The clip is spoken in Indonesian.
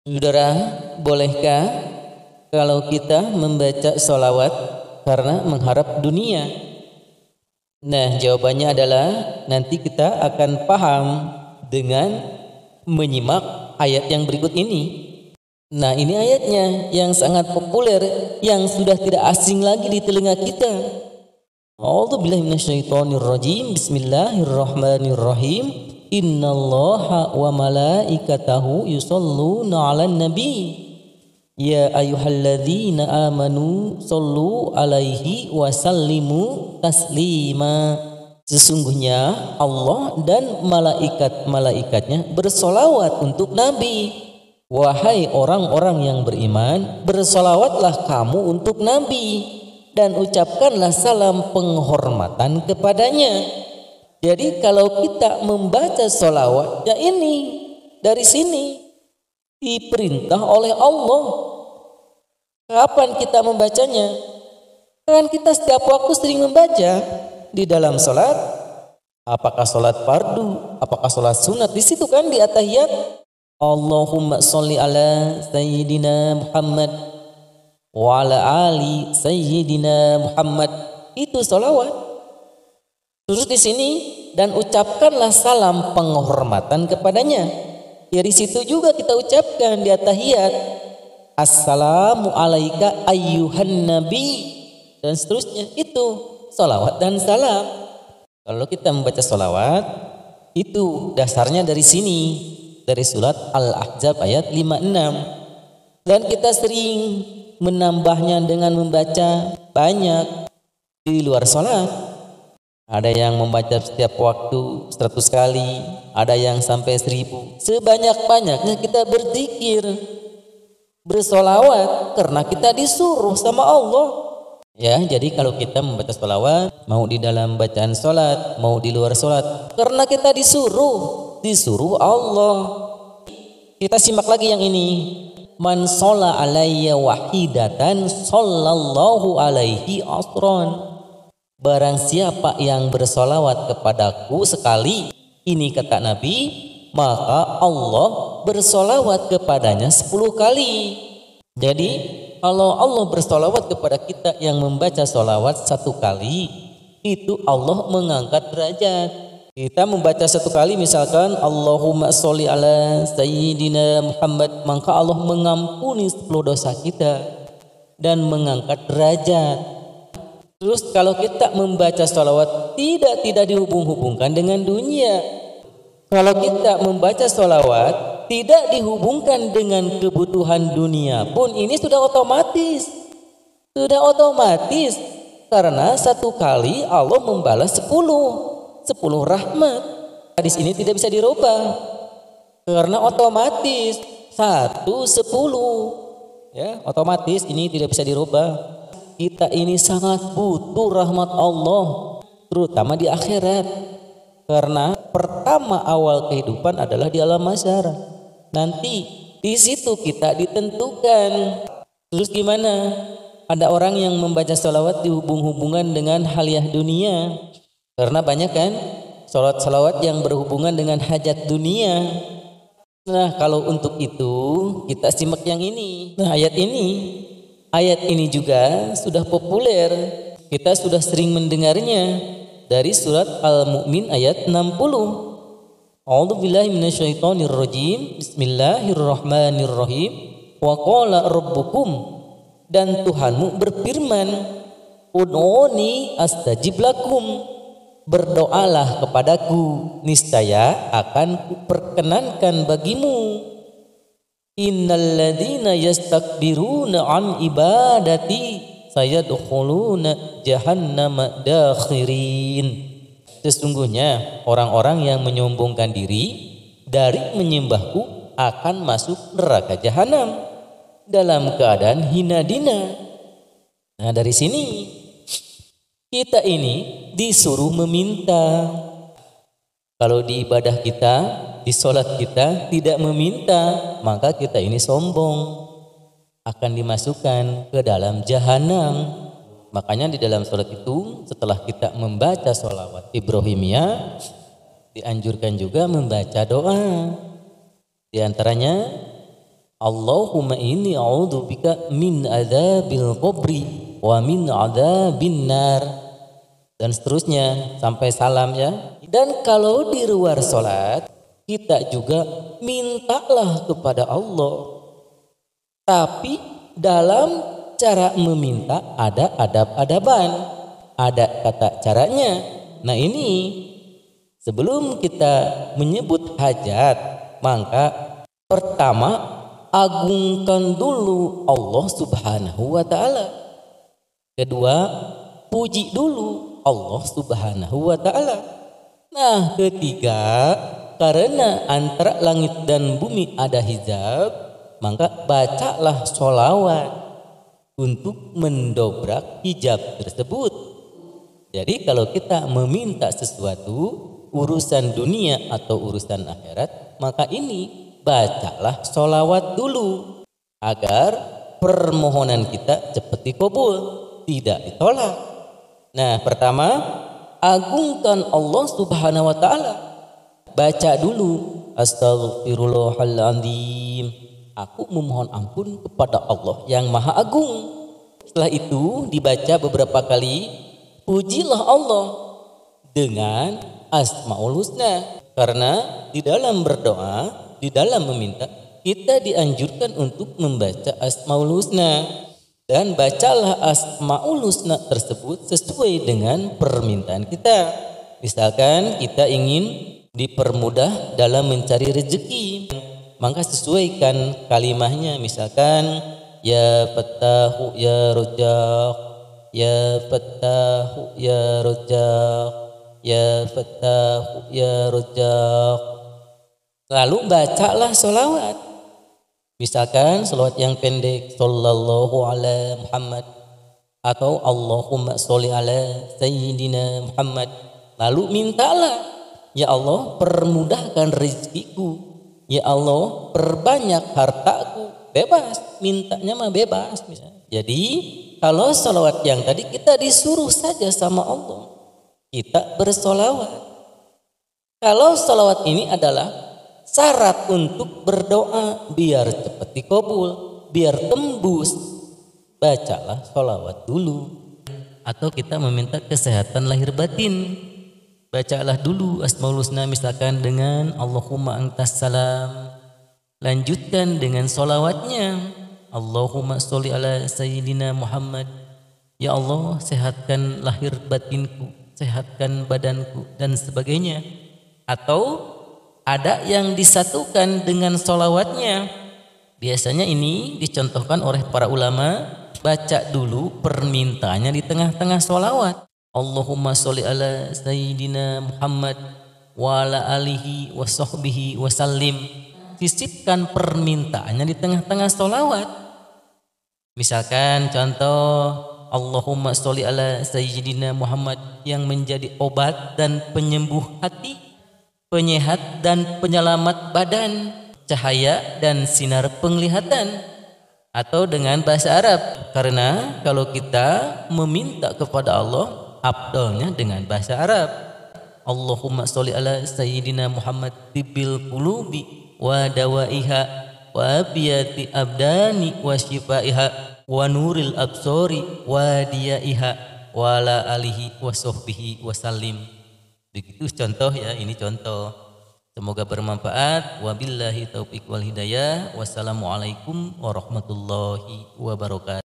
Saudara, bolehkah kalau kita membaca sholawat karena mengharap dunia? Nah, jawabannya adalah nanti kita akan paham dengan menyimak ayat yang berikut ini. Nah, ini ayatnya yang sangat populer, yang sudah tidak asing lagi di telinga kita. A'udzubillahi minasyaitonirrajim. Bismillahirrahmanirrahim. Innallaha wa malaikatahu yusholluna 'alan nabi. Ya ayyuhalladzina amanu shollu 'alaihi wa sallimu taslima. Sesungguhnya Allah dan malaikat-malaikatnya bersolawat untuk Nabi. Wahai orang-orang yang beriman, bersolawatlah kamu untuk Nabi dan ucapkanlah salam penghormatan kepadanya. Jadi kalau kita membaca sholawat, ya ini dari sini diperintah oleh Allah. Kapan kita membacanya? Kan kita setiap waktu sering membaca di dalam sholat. Apakah sholat fardu, apakah sholat sunat, di situ kan di at-tahiyat. Allahumma sholli ala sayyidina Muhammad wa ala ali sayyidina Muhammad. Itu sholawat. Terus di sini dan ucapkanlah salam penghormatan kepadanya. Ya di situ juga kita ucapkan di at-tahiyat. Assalamu alayka ayyuhan nabi dan seterusnya. Itu sholawat dan salam. Kalau kita membaca sholawat itu dasarnya dari sini, dari surat Al-Ahzab ayat 56. Dan kita sering menambahnya dengan membaca banyak di luar sholat. Ada yang membaca setiap waktu 100 kali, ada yang sampai 1000. Sebanyak-banyaknya kita berzikir, bersolawat karena kita disuruh sama Allah. Ya, jadi kalau kita membaca solawat, mau di dalam bacaan solat, mau di luar solat, karena kita disuruh Allah. Kita simak lagi yang ini. Man sholla alayya wahidatan sallallahu alaihi asron. Barang siapa yang bersolawat kepadaku sekali, ini kata Nabi, maka Allah bersolawat kepadanya 10 kali. Jadi kalau Allah bersolawat kepada kita yang membaca solawat 1 kali, itu Allah mengangkat derajat. Kita membaca 1 kali misalkan Allahumma sholli ala sayyidina Muhammad, maka Allah mengampuni 10 dosa kita dan mengangkat derajat. Terus kalau kita membaca sholawat tidak dihubung-hubungkan dengan dunia. Kalau kita membaca sholawat tidak dihubungkan dengan kebutuhan dunia pun, ini sudah otomatis. Karena 1 kali Allah membalas 10 rahmat. Hadis ini tidak bisa dirubah karena otomatis 1 10. Ya, otomatis ini tidak bisa dirubah. Kita ini sangat butuh rahmat Allah, terutama di akhirat. Karena pertama awal kehidupan adalah di alam mahsyar. Nanti di situ kita ditentukan. Terus gimana? Ada orang yang membaca sholawat dihubung-hubungan dengan haliah dunia. Karena banyak kan sholawat yang berhubungan dengan hajat dunia. Nah, kalau untuk itu kita simak yang ini. Nah, Ayat ini juga sudah populer. Kita sudah sering mendengarnya dari surat Al-Mu'min ayat 60. A'udzubillahi minasyaitonirrajim. Bismillahirrahmanirrahim. Wa qala rabbukum, dan Tuhanmu berfirman, ud'uni astajib lakum, berdoalah kepadaku, niscaya akan kuperkenankan bagimu. Innalladzina yastakbiruna an ibadati sayadkhuluna jahannama dakhirin. Sesungguhnya orang-orang yang menyombongkan diri dari menyembahku akan masuk neraka jahanam dalam keadaan hina dina. Nah, dari sini kita ini disuruh meminta. Kalau di ibadah kita, di sholat kita tidak meminta, maka kita ini sombong, akan dimasukkan ke dalam jahanam. Makanya di dalam sholat itu setelah kita membaca sholawat Ibrahimiyah, dianjurkan juga membaca doa. Di antaranya Allahumma inni a'udzubika min adzabil qabri wa min adzabin nar, dan seterusnya sampai salam ya. Dan kalau di luar sholat kita juga mintalah kepada Allah, tapi dalam cara meminta ada adab-adaban, ada kata caranya. Nah ini sebelum kita menyebut hajat, maka pertama agungkan dulu Allah Subhanahu wa ta'ala. Kedua, puji dulu Allah Subhanahu wa ta'ala. Nah, ketiga, karena antara langit dan bumi ada hijab, maka bacalah sholawat untuk mendobrak hijab tersebut. Jadi kalau kita meminta sesuatu, urusan dunia atau urusan akhirat, maka ini bacalah sholawat dulu agar permohonan kita cepat dikabul, tidak ditolak. Nah, pertama, agungkan Allah Subhanahu wa ta'ala. Baca dulu, Astaghfirullahaladzim, aku memohon ampun kepada Allah yang Maha Agung. Setelah itu dibaca beberapa kali, pujilah Allah dengan Asmaul Husna. Karena di dalam berdoa, di dalam meminta, kita dianjurkan untuk membaca Asmaul Husna, dan bacalah Asmaul Husna tersebut sesuai dengan permintaan kita. Misalkan kita ingin dipermudah dalam mencari rezeki, maka sesuaikan kalimahnya. Misalkan ya Fattahu ya Razzaq, ya Fattahu ya Razzaq, ya Fattahu ya Razzaq. Lalu bacalah sholawat. Misalkan sholawat yang pendek, sallallahu ala Muhammad, atau Allahumma sholli ala Sayyidina Muhammad. Lalu mintalah, ya Allah permudahkan rezekiku, ya Allah perbanyak hartaku. Bebas, mintanya mah bebas. Jadi kalau sholawat yang tadi kita disuruh saja sama Allah, kita bersolawat. Kalau sholawat ini adalah syarat untuk berdoa biar cepat dikabul, biar tembus, bacalah sholawat dulu. Atau kita meminta kesehatan lahir batin, bacalah dulu Asmaul Husna, misalkan dengan Allahumma antas salam, lanjutkan dengan sholawatnya Allahumma sholli ala Sayyidina Muhammad, ya Allah sehatkan lahir batinku, sehatkan badanku, dan sebagainya. Atau ada yang disatukan dengan sholawatnya. Biasanya ini dicontohkan oleh para ulama. Baca dulu permintaannya di tengah-tengah sholawat. Allahumma sholli ala Sayyidina Muhammad wa ala alihi wa sahbihi wa sallim. Sisipkan permintaannya di tengah-tengah sholawat. Misalkan contoh, Allahumma sholli ala Sayyidina Muhammad yang menjadi obat dan penyembuh hati, penyehat dan penyelamat badan, cahaya dan sinar penglihatan. Atau dengan bahasa Arab, karena kalau kita meminta kepada Allah, afdalnya dengan bahasa Arab. Allahumma sholli ala Sayyidina Muhammad tibbil qulubi wa dawaiha wa abiyati abdani wa shifaiha wa nuril absori wa diyaiha wa ala alihi wa sahbihi wa sallim. Begitu contoh ya, ini contoh. Semoga bermanfaat. Wabillahi taufiq wal hidayah. Wassalamualaikum warahmatullahi wabarakatuh.